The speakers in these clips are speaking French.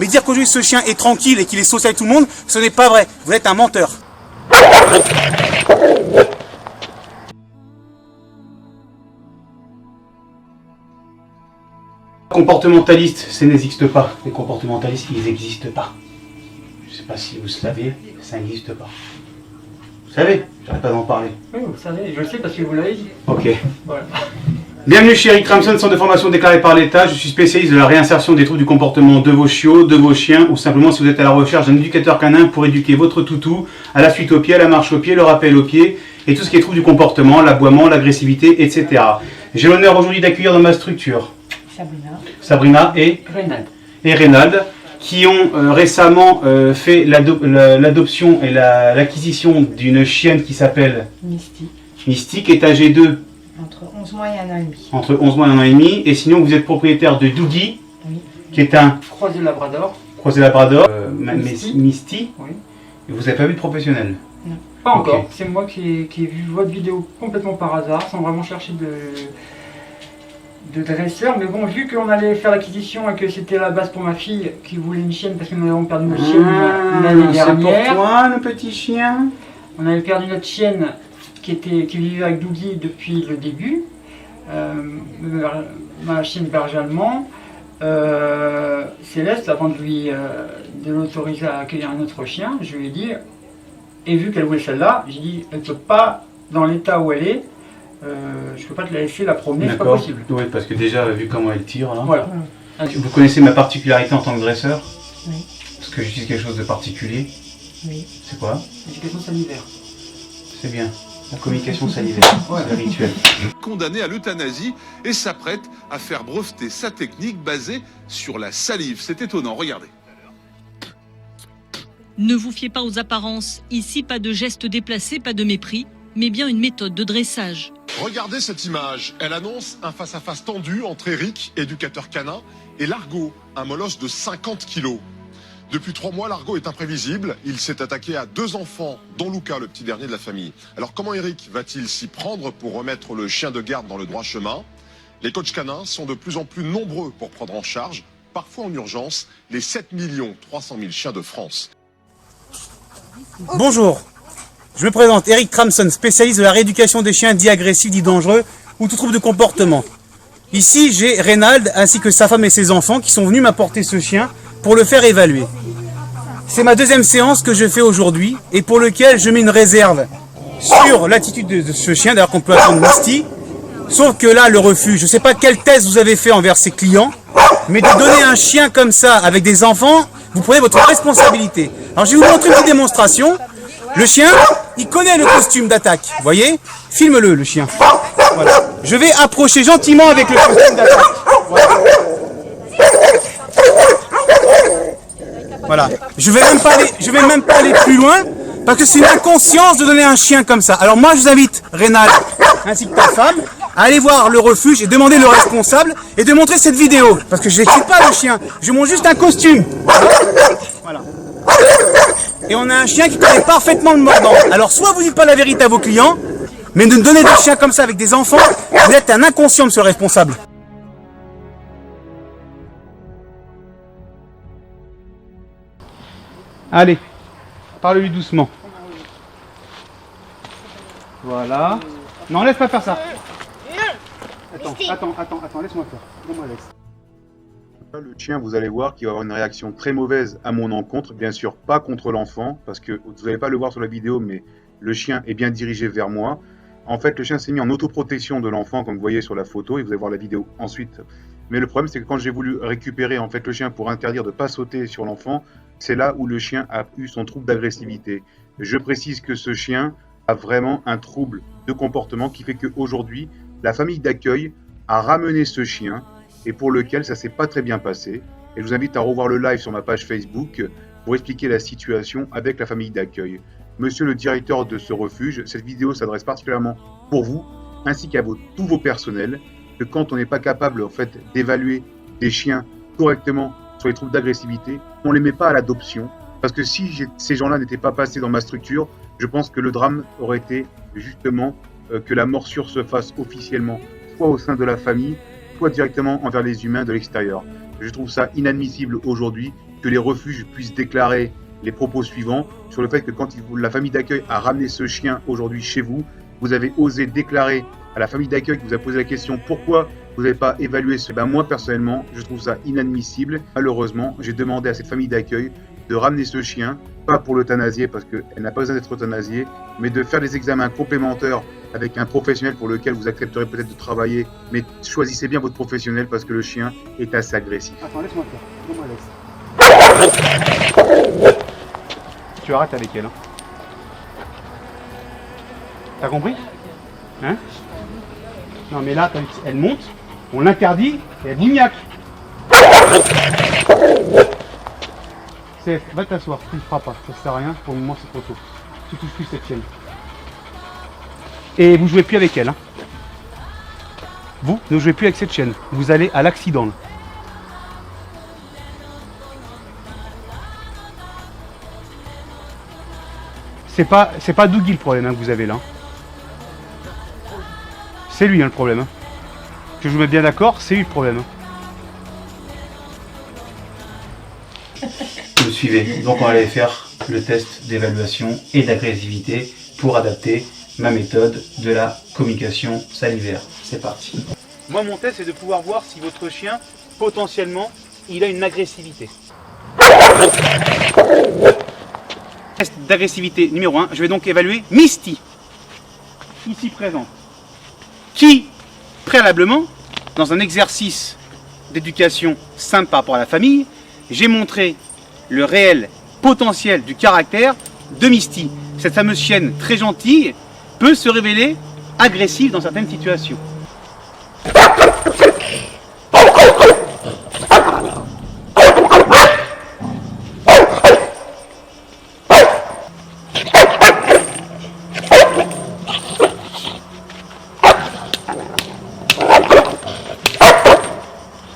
Mais dire qu'aujourd'hui ce chien est tranquille et qu'il est social avec tout le monde, ce n'est pas vrai. Vous êtes un menteur. Comportementaliste, ça n'existe pas. Les comportementalistes, ils n'existent pas. Je ne sais pas si vous le savez, ça n'existe pas. Vous savez, j'arrête pas d'en parler. Oui, vous savez, je le sais parce que vous l'avez dit. Ok. Voilà. Bienvenue chez Eric Tramson, centre de formation déclaré par l'État. Je suis spécialiste de la réinsertion des troubles du comportement de vos chiots, de vos chiens, ou simplement si vous êtes à la recherche d'un éducateur canin pour éduquer votre toutou à la suite au pied, à la marche au pied, le rappel au pied, et tout ce qui est trouble du comportement, l'aboiement, l'agressivité, etc. J'ai l'honneur aujourd'hui d'accueillir dans ma structure Sabrina et Reynald, qui ont récemment fait l'adoption et l'acquisition d'une chienne qui s'appelle Mystique, qui est âgée de entre 11 mois et 1 an et demi. Entre 11 mois et 1 an et demi. Et sinon, vous êtes propriétaire de Dougie, Oui. qui est un Croisé Labrador. Misty. Oui. Et vous n'avez pas vu de professionnel? Pas encore. Ok. C'est moi qui ai vu votre vidéo complètement par hasard, sans vraiment chercher de dresseur. Mais bon, vu qu'on allait faire l'acquisition et que c'était la base pour ma fille qui voulait une chienne parce que nous avons perdu notre chienne l'année C'est dernière. pour toi, le petit chien. On avait perdu notre chienne qui vivait avec Dougie depuis le début. Ma chienne berger allemand. Céleste, avant de l'autoriser à accueillir un autre chien, je lui ai dit, et vu qu'elle voulait celle-là, j'ai dit, elle ne peut pas, dans l'état où elle est, je ne peux pas te la laisser la promener, c'est pas possible. Oui, parce que déjà, vu comment elle tire, là. Voilà. Vous connaissez ma particularité en tant que dresseur? Oui. Parce que j'utilise quelque chose de particulier. Oui. C'est quoi? Éducation salivaire. C'est bien. La communication salivaire, c'est le rituel. Condamné à l'euthanasie et s'apprête à faire breveter sa technique basée sur la salive. C'est étonnant, regardez. Ne vous fiez pas aux apparences. Ici, pas de gestes déplacés, pas de mépris, mais bien une méthode de dressage. Regardez cette image. Elle annonce un face-à-face tendu entre Eric, éducateur canin, et Largo, un molosse de 50 kilos. Depuis 3 mois, Largo est imprévisible. Il s'est attaqué à 2 enfants, dont Luca, le petit dernier de la famille. Alors comment Eric va-t-il s'y prendre pour remettre le chien de garde dans le droit chemin? Les coachs canins sont de plus en plus nombreux pour prendre en charge, parfois en urgence, les 7 300 000 chiens de France. Bonjour, je me présente Eric Tramson, spécialiste de la rééducation des chiens dits agressifs, dits dangereux ou tout trouble de comportement. Ici, j'ai Reynald ainsi que sa femme et ses enfants qui sont venus m'apporter ce chien pour le faire évaluer. C'est ma deuxième séance que je fais aujourd'hui et pour lequel je mets une réserve sur l'attitude de ce chien, d'ailleurs qu'on peut appeler Misty. Sauf que là, le refuge, je ne sais pas quel test vous avez fait envers ses clients, mais de donner un chien comme ça avec des enfants, vous prenez votre responsabilité. Alors je vais vous montrer une petite démonstration. Le chien, il connaît le costume d'attaque, vous voyez? Filme-le, le chien. Voilà. Je vais approcher gentiment avec le costume d'attaque. Voilà. Je vais même pas aller plus loin parce que c'est une inconscience de donner un chien comme ça. Alors moi je vous invite, Reynald, ainsi que ta femme, à aller voir le refuge et demander le responsable et de montrer cette vidéo. Parce que je n'excite pas le chien, je montre juste un costume. Voilà. Et on a un chien qui connaît parfaitement le mordant. Alors soit vous dites pas la vérité à vos clients, mais de donner des chiens comme ça avec des enfants, vous êtes un inconscient, monsieur le responsable. Allez, parle-lui doucement. Voilà. Non, laisse pas faire ça. Attends, laisse-moi faire. Donne-moi laisse. Le chien, vous allez voir qu'il va avoir une réaction très mauvaise à mon encontre. Bien sûr, pas contre l'enfant, parce que vous n'allez pas le voir sur la vidéo, mais le chien est bien dirigé vers moi. En fait, le chien s'est mis en autoprotection de l'enfant, comme vous voyez sur la photo, et vous allez voir la vidéo ensuite. Mais le problème, c'est que quand j'ai voulu récupérer en fait le chien pour interdire de ne pas sauter sur l'enfant, c'est là où le chien a eu son trouble d'agressivité. Je précise que ce chien a vraiment un trouble de comportement qui fait qu'aujourd'hui, la famille d'accueil a ramené ce chien et pour lequel ça s'est pas très bien passé. Et je vous invite à revoir le live sur ma page Facebook pour expliquer la situation avec la famille d'accueil. Monsieur le directeur de ce refuge, cette vidéo s'adresse particulièrement pour vous, ainsi qu'à tous vos personnels, que quand on n'est pas capable en fait d'évaluer des chiens correctement sur les troubles d'agressivité, on ne les met pas à l'adoption. Parce que si ces gens-là n'étaient pas passés dans ma structure, je pense que le drame aurait été justement que la morsure se fasse officiellement, soit au sein de la famille, soit directement envers les humains de l'extérieur. Je trouve ça inadmissible aujourd'hui que les refuges puissent déclarer les propos suivants sur le fait que quand la famille d'accueil a ramené ce chien aujourd'hui chez vous, vous avez osé déclarer à la famille d'accueil qui vous a posé la question pourquoi vous n'avez pas évalué ce. Moi personnellement, je trouve ça inadmissible. Malheureusement, j'ai demandé à cette famille d'accueil de ramener ce chien, pas pour l'euthanasier parce qu'elle n'a pas besoin d'être euthanasiée, mais de faire des examens complémentaires avec un professionnel pour lequel vous accepterez peut-être de travailler, mais choisissez bien votre professionnel parce que le chien est assez agressif. Attends, laisse-moi faire. Tu arrêtes avec elle. Hein. T'as compris? Hein? Non mais là, elle monte, on l'interdit et elle bougnaque. Va t'asseoir, tu ne feras pas, ça sert à rien, pour le moment c'est trop tôt. Tu touches plus cette chienne. Et vous jouez plus avec elle. Hein. Vous ne jouez plus avec cette chienne, vous allez à l'accident. C'est pas Dougie le problème hein, que vous avez là. C'est lui hein, le problème. Hein. Que je vous mette bien d'accord, c'est lui le problème. Hein. Vous suivez, donc on va aller faire le test d'évaluation et d'agressivité pour adapter ma méthode de la communication salivaire. C'est parti. Moi mon test c'est de pouvoir voir si votre chien, potentiellement, il a une agressivité. Test d'agressivité numéro 1, je vais donc évaluer Misty, ici présente, qui, préalablement, dans un exercice d'éducation simple par rapport à la famille, j'ai montré le réel potentiel du caractère de Misty. Cette fameuse chienne très gentille peut se révéler agressive dans certaines situations.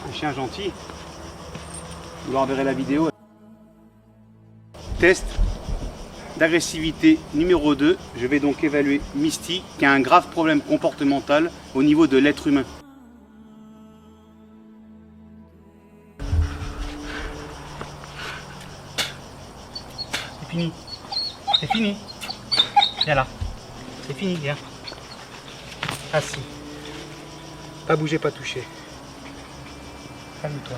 Un chien gentil, vous leur verrez la vidéo. Test d'agressivité numéro 2, je vais donc évaluer Misty qui a un grave problème comportemental au niveau de l'être humain. C'est fini. C'est fini. Viens là. C'est fini, viens. Assis. Pas bouger, pas toucher. Calme-toi.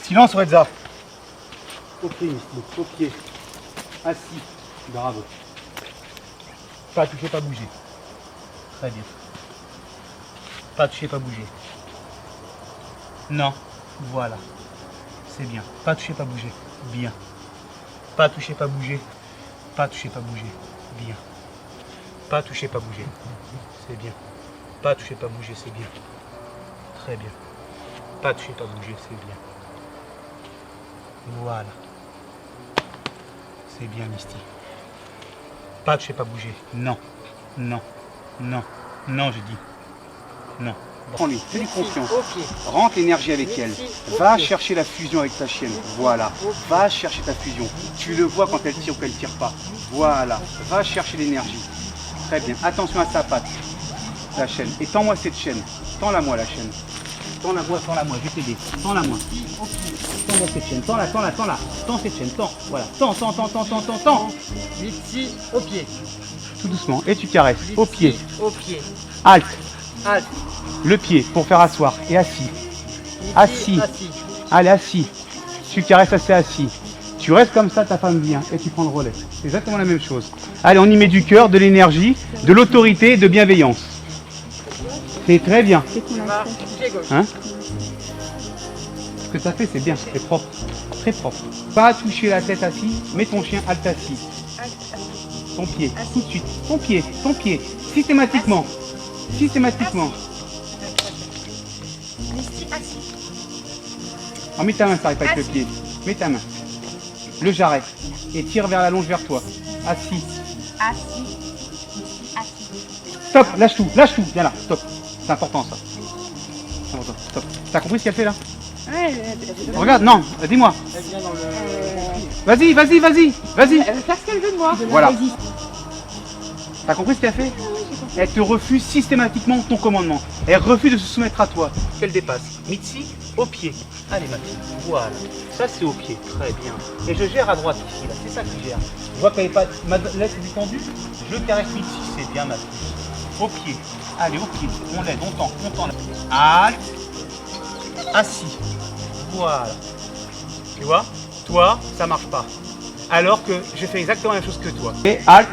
Silence, Redza. Au pied, Misty. Au pied. Assis. Bravo. Pas toucher, pas bouger. Très bien. Pas toucher, pas bouger. Non. Voilà. C'est bien. Pas toucher, pas bouger. Bien. Pas toucher, pas bouger. Pas toucher, pas bouger. Bien. Pas toucher, pas bouger. C'est bien. Pas toucher, pas bouger. C'est bien. Très bien. Pas toucher, pas bouger. C'est bien. Voilà. C'est bien, Misty. Pas toucher, pas bouger. Non. Non. Non. Non, je dis. Non. Prends-lui, fais-lui confiance. Rentre l'énergie avec elle. Va chercher la fusion avec ta chienne. Voilà. Va chercher ta fusion. Tu le vois quand elle tire ou qu'elle tire pas. Voilà. Va chercher l'énergie. Très bien. Attention à sa patte. La chaîne. Et tends-moi cette chaîne. Tends-la-moi la chaîne. Tends-la-moi, tends-la-moi. Je vais t'aider. Tends-la-moi. Tends-moi cette chaîne. Tends-la, tends-la, tends-la. Tends cette chaîne. Tends. Voilà. Tends. Misty, au pied. Tout doucement. Et tu caresses. Au pied. Au pied. Halte. Halte. Le pied pour faire asseoir. Et assis. Assis. Assis. Allez, assis. Tu caresses assez assis. Tu restes comme ça, ta femme vient et tu prends le relais. C'est exactement la même chose. Allez, on y met du cœur, de l'énergie, de l'autorité, de bienveillance. C'est très bien. Hein? Ce que ça fait, c'est bien. C'est propre. Très propre. Pas toucher la tête assis. Mets ton chien halte assis. Ton pied. Tout de suite. Ton pied. Ton pied. Systématiquement. Systématiquement. Oh, mets ta main, ça arrive pas avec le pied. Mets ta main. Le jarret. Et tire vers la longe vers toi. Assis. Stop, lâche tout. Viens là, stop. C'est important ça. C'est important. Stop. T'as compris ce qu'elle fait là? Regarde, non, dis-moi. Vas-y. Elle veut faire ce qu'elle veut de moi. Voilà. T'as compris ce qu'elle fait? Elle te refuse systématiquement ton commandement. Elle refuse de se soumettre à toi. Qu'elle dépasse. Mitzi, au pied. Allez ma fille, voilà. Ça c'est au pied, très bien. Et je gère à droite ici, là, c'est ça qui gère. Je vois qu'elle n'est pas... Ma laisse est tendue, je caresse Mitzi, c'est bien ma fille. Au pied, allez au pied, on l'aide, on tend. Halte, assis, voilà. Tu vois, toi, ça marche pas. Alors que je fais exactement la même chose que toi. Et halte.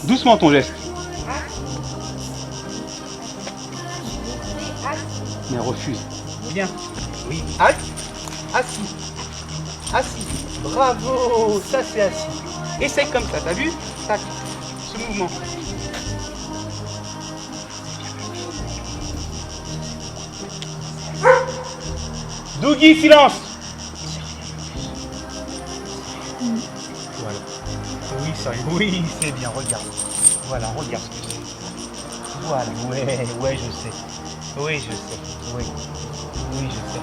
Doucement ton geste. Mais refuse. Bien. Oui. Halte. Assis. Assis. Bravo. Ça c'est assis. Essaye comme ça. T'as vu? Tac. Ce mouvement. Dougie, silence. Voilà. Oui, ça, oui, c'est bien, regarde. Voilà, regarde ce que c'est. Voilà, ouais, je sais. Oui, je sais. Oui, je sais.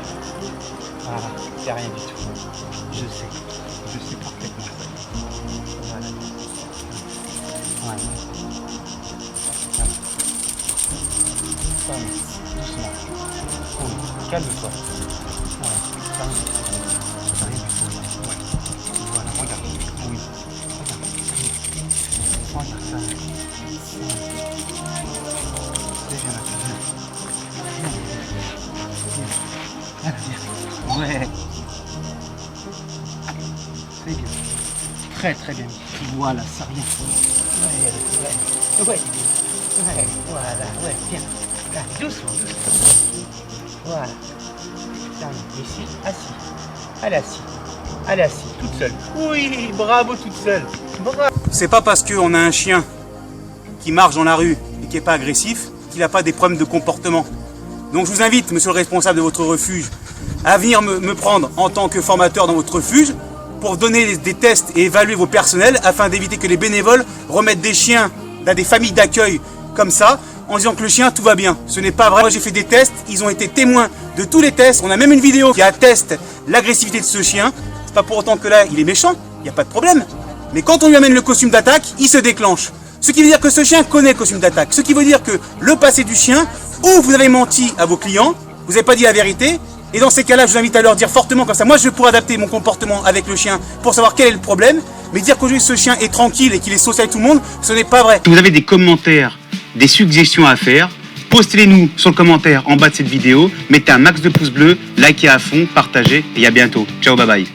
Voilà, c'est rien du tout. Je sais parfaitement ça. Voilà. Voilà. Calme, doucement. Cool. Calme-toi. Voilà, c'est rien du tout. Ouais. Voilà, regarde. Oui. Regarde ça. C'est bien, bien. Ouais. C'est bien. Très très bien. Voilà, ça rien. Ouais. Voilà, ouais, bien. Doucement. Voilà. Ici, assis. Elle est assise, toute seule. Oui, bravo, toute seule. Bravo. C'est pas parce qu'on a un chien qui marche dans la rue et qui n'est pas agressif qu'il n'a pas des problèmes de comportement. Donc je vous invite, monsieur le responsable de votre refuge, à venir me prendre en tant que formateur dans votre refuge pour donner des tests et évaluer vos personnels afin d'éviter que les bénévoles remettent des chiens dans des familles d'accueil comme ça en disant que le chien tout va bien. Ce n'est pas vrai. Moi j'ai fait des tests, ils ont été témoins de tous les tests. On a même une vidéo qui atteste l'agressivité de ce chien. C'est pas pour autant que là il est méchant, il n'y a pas de problème. Mais quand on lui amène le costume d'attaque, il se déclenche. Ce qui veut dire que ce chien connaît le costume d'attaque. Ce qui veut dire que le passé du chien, ou vous avez menti à vos clients, vous n'avez pas dit la vérité. Et dans ces cas-là, je vous invite à leur dire fortement comme ça. Moi, je pourrais adapter mon comportement avec le chien pour savoir quel est le problème. Mais dire qu'aujourd'hui, ce chien est tranquille et qu'il est social avec tout le monde, ce n'est pas vrai. Si vous avez des commentaires, des suggestions à faire, postez-les-nous sur le commentaire en bas de cette vidéo. Mettez un max de pouces bleus, likez à fond, partagez et à bientôt. Ciao, bye bye.